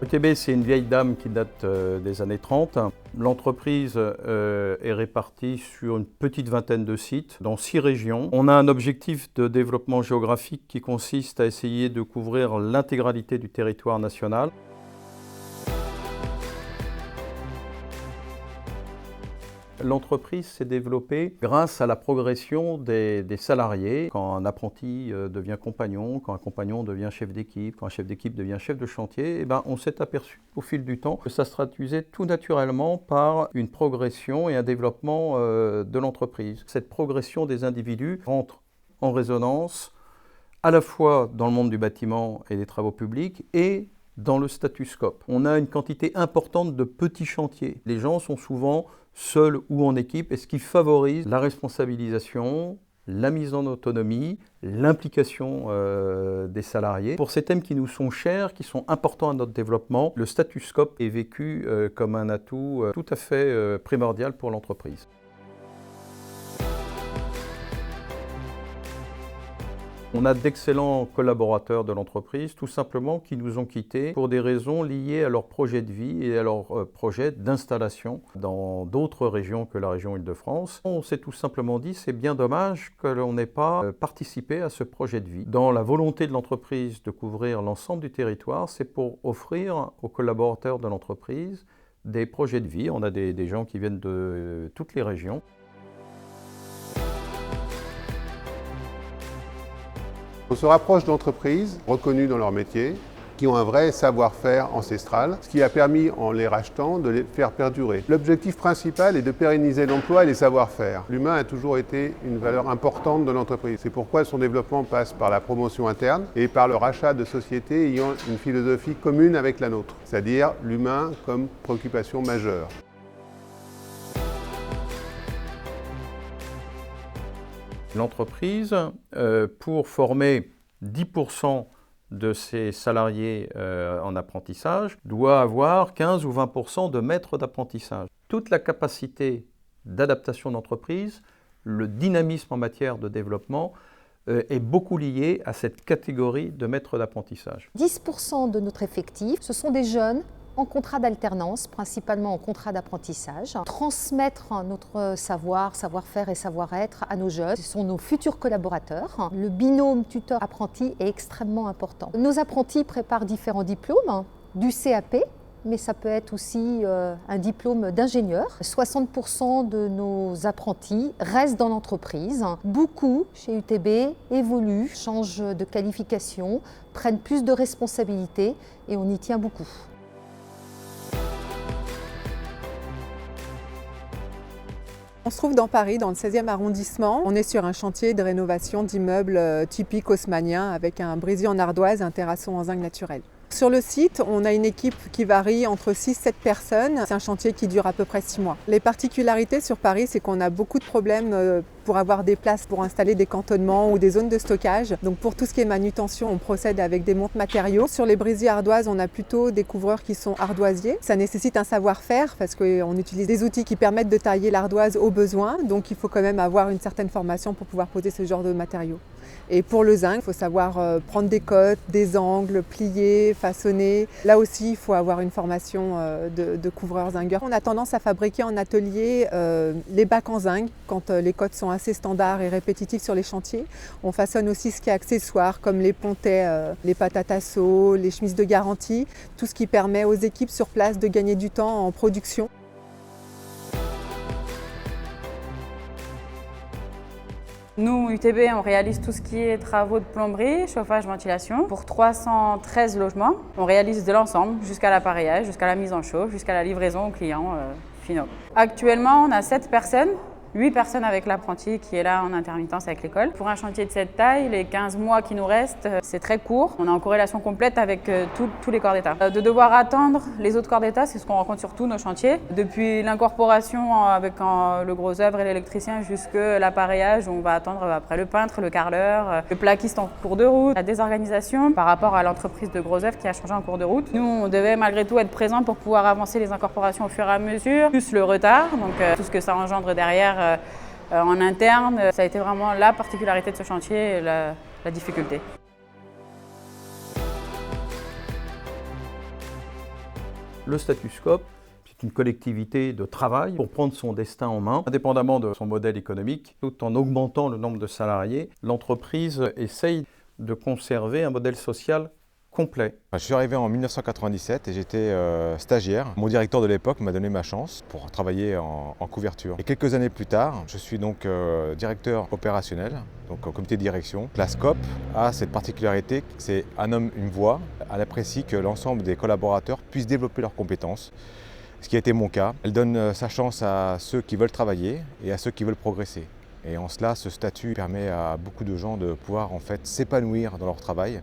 ETB, c'est une vieille dame qui date des années 30. L'entreprise est répartie sur une petite vingtaine de sites dans 6 régions. On a un objectif de développement géographique qui consiste à essayer de couvrir l'intégralité du territoire national. L'entreprise s'est développée grâce à la progression des salariés. Quand un apprenti devient compagnon, quand un compagnon devient chef d'équipe, quand un chef d'équipe devient chef de chantier, on s'est aperçu au fil du temps que ça se traduisait tout naturellement par une progression et un développement de l'entreprise. Cette progression des individus rentre en résonance à la fois dans le monde du bâtiment et des travaux publics et dans le statuscope. On a une quantité importante de petits chantiers. Les gens sont souvent seuls ou en équipe, et ce qui favorise la responsabilisation, la mise en autonomie, l'implication des salariés. Pour ces thèmes qui nous sont chers, qui sont importants à notre développement, le statuscope est vécu comme un atout tout à fait primordial pour l'entreprise. On a d'excellents collaborateurs de l'entreprise, tout simplement, qui nous ont quittés pour des raisons liées à leur projet de vie et à leur projet d'installation dans d'autres régions que la région Île-de-France. On s'est tout simplement dit, c'est bien dommage que l'on n'ait pas participé à ce projet de vie. Dans la volonté de l'entreprise de couvrir l'ensemble du territoire, c'est pour offrir aux collaborateurs de l'entreprise des projets de vie. On a des gens qui viennent de toutes les régions. On se rapproche d'entreprises reconnues dans leur métier, qui ont un vrai savoir-faire ancestral, ce qui a permis, en les rachetant, de les faire perdurer. L'objectif principal est de pérenniser l'emploi et les savoir-faire. L'humain a toujours été une valeur importante de l'entreprise. C'est pourquoi son développement passe par la promotion interne et par le rachat de sociétés ayant une philosophie commune avec la nôtre, c'est-à-dire l'humain comme préoccupation majeure. L'entreprise, pour former 10% de ses salariés en apprentissage, doit avoir 15 ou 20% de maîtres d'apprentissage. Toute la capacité d'adaptation d'entreprise, le dynamisme en matière de développement est beaucoup lié à cette catégorie de maîtres d'apprentissage. 10% de notre effectif, ce sont des jeunes en contrat d'alternance, principalement en contrat d'apprentissage. Transmettre notre savoir-faire et savoir-être à nos jeunes, ce sont nos futurs collaborateurs. Le binôme tuteur-apprenti est extrêmement important. Nos apprentis préparent différents diplômes, du CAP, mais ça peut être aussi un diplôme d'ingénieur. 60% de nos apprentis restent dans l'entreprise. Beaucoup, chez UTB, évoluent, changent de qualification, prennent plus de responsabilités et on y tient beaucoup. On se trouve dans Paris, dans le 16e arrondissement. On est sur un chantier de rénovation d'immeubles typiques haussmanniens avec un brésil en ardoise et un terrasson en zinc naturel. Sur le site, on a une équipe qui varie entre 6-7 personnes. C'est un chantier qui dure à peu près 6 mois. Les particularités sur Paris, c'est qu'on a beaucoup de problèmes pour avoir des places pour installer des cantonnements ou des zones de stockage. Donc pour tout ce qui est manutention, on procède avec des montes matériaux. Sur les brésil ardoises, on a plutôt des couvreurs qui sont ardoisiers. Ça nécessite un savoir-faire parce qu'on utilise des outils qui permettent de tailler l'ardoise au besoin. Donc il faut quand même avoir une certaine formation pour pouvoir poser ce genre de matériaux. Et pour le zinc, il faut savoir prendre des cotes, des angles, plier, façonner. Là aussi, il faut avoir une formation de couvreur zingueur. On a tendance à fabriquer en atelier les bacs en zinc quand les cotes sont assez standards et répétitifs sur les chantiers. On façonne aussi ce qui est accessoire comme les pontets, les patates à seau, les chemises de garantie, tout ce qui permet aux équipes sur place de gagner du temps en production. Nous, UTB, on réalise tout ce qui est travaux de plomberie, chauffage, ventilation. Pour 313 logements, on réalise de l'ensemble jusqu'à l'appareillage, jusqu'à la mise en chauffe, jusqu'à la livraison aux clients finaux. Actuellement, on a 7 personnes. 8 personnes avec l'apprenti qui est là en intermittence avec l'école. Pour un chantier de cette taille, les 15 mois qui nous restent, c'est très court. On est en corrélation complète avec tous les corps d'État. De devoir attendre les autres corps d'État, c'est ce qu'on rencontre sur tous nos chantiers. Depuis l'incorporation avec le gros œuvre et l'électricien jusqu'à l'appareillage, on va attendre après le peintre, le carreleur, le plaquiste en cours de route. La désorganisation par rapport à l'entreprise de gros œuvre qui a changé en cours de route. Nous, on devait malgré tout être présents pour pouvoir avancer les incorporations au fur et à mesure, plus le retard, donc tout ce que ça engendre derrière en interne. Ça a été vraiment la particularité de ce chantier et la difficulté. Le statut Scope, c'est une collectivité de travail pour prendre son destin en main, indépendamment de son modèle économique, tout en augmentant le nombre de salariés. L'entreprise essaye de conserver un modèle social complet. Je suis arrivé en 1997 et j'étais stagiaire. Mon directeur de l'époque m'a donné ma chance pour travailler en couverture. Et quelques années plus tard, je suis donc directeur opérationnel, donc au comité de direction. La SCOP a cette particularité, c'est un homme, une voix. Elle apprécie que l'ensemble des collaborateurs puissent développer leurs compétences, ce qui a été mon cas. Elle donne sa chance à ceux qui veulent travailler et à ceux qui veulent progresser. Et en cela, ce statut permet à beaucoup de gens de pouvoir en fait s'épanouir dans leur travail.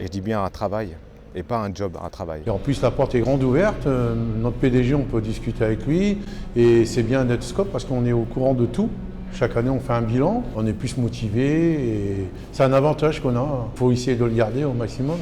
Et je dis bien un travail et pas un job, un travail. Et en plus, la porte est grande ouverte. Notre PDG, on peut discuter avec lui. Et c'est bien d'être Scope parce qu'on est au courant de tout. Chaque année, on fait un bilan. On est plus motivé. Et c'est un avantage qu'on a. Il faut essayer de le garder au maximum.